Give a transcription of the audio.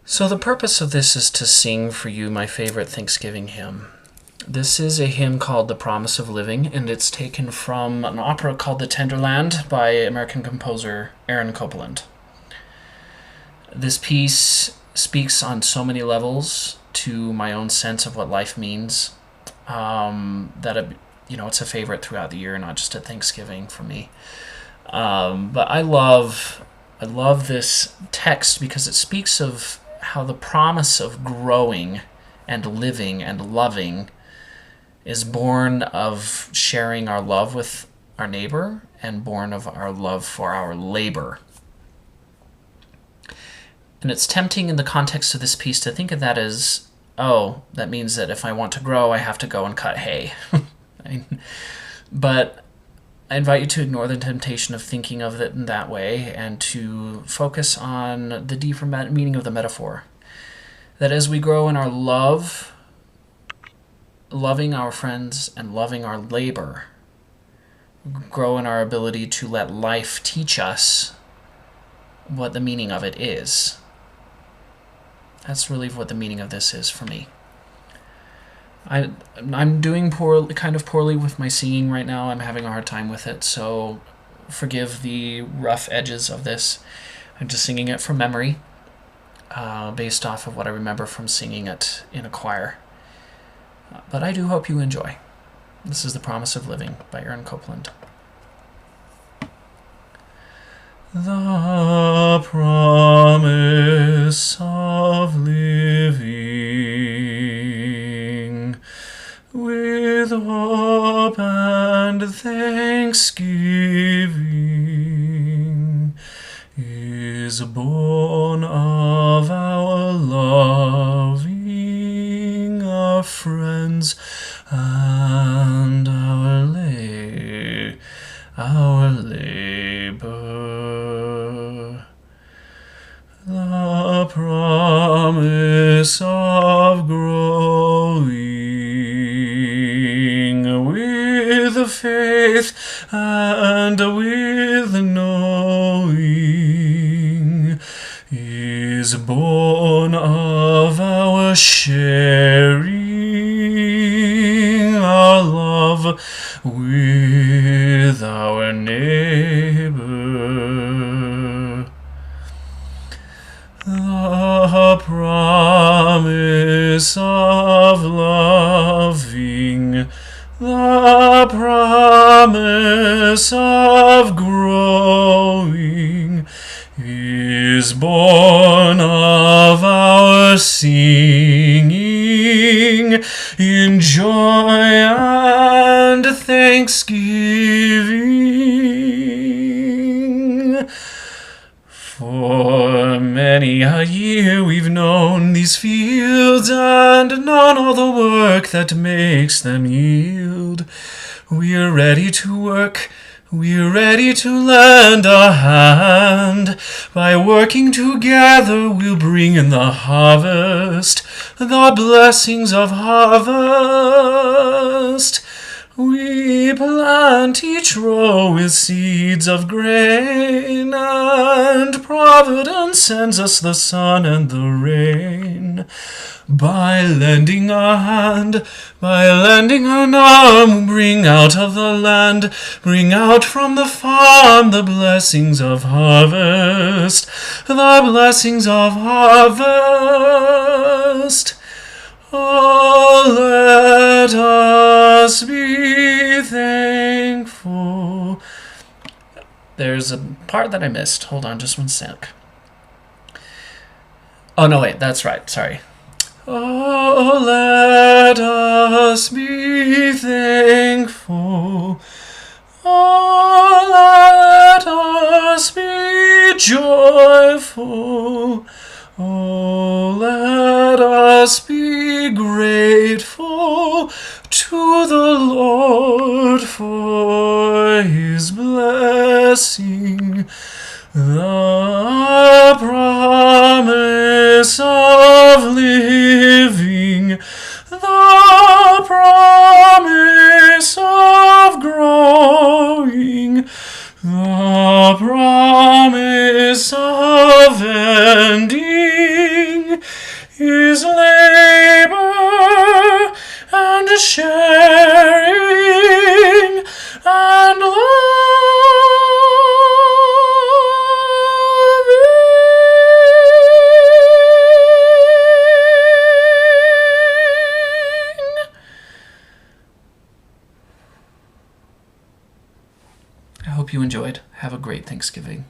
So the purpose of this is to sing for you my favorite Thanksgiving hymn. This is a hymn called The Promise of Living, and it's taken from an opera called The Tenderland by American composer Aaron Copland. This piece speaks on so many levels to my own sense of what life means, it's a favorite throughout the year, not just at Thanksgiving for me. But I love this text because it speaks of how the promise of growing and living and loving is born of sharing our love with our neighbor and born of our love for our labor. And it's tempting in the context of this piece to think of that as, oh, that means that if I want to grow, I have to go and cut hay. But I invite you to ignore the temptation of thinking of it in that way and to focus on the deeper meaning of the metaphor. That as we grow in our love, loving our friends and loving our labor, grow in our ability to let life teach us what the meaning of it is. That's really what the meaning of this is for me. I'm doing kind of poorly with my singing right now. I'm having a hard time with it, so forgive the rough edges of this. I'm just singing it from memory, based off of what I remember from singing it in a choir. But I do hope you enjoy. This is The Promise of Living by Aaron Copland. The promise of living, with hope and thanksgiving, is born of our loving, our friends, and our labor. The promise of growing with faith and with knowing is born of our sharing our love with our neighbor. The promise of loving, the promise of growing is born of our singing in joy and thanksgiving. For many a year we've known these fields and known all the work that makes them yield. We're ready to work, we're ready to lend a hand. By working together we'll bring in the harvest, the blessings of harvest. We plant each row with seeds of grain, and Providence sends us the sun and the rain. By lending a hand, by lending an arm, bring out of the land, bring out from the farm the blessings of harvest, the blessings of harvest. Oh, let us be thankful. There's a part that I missed. Hold on just one sec. Oh, no, wait, that's right. Sorry. Oh, let us be thankful. Oh, let us be joyful. Oh, let us be grateful to the Lord for His blessing. The promise of living, the promise of growing, the promise of ending sharing and loving. I hope you enjoyed. Have a great Thanksgiving.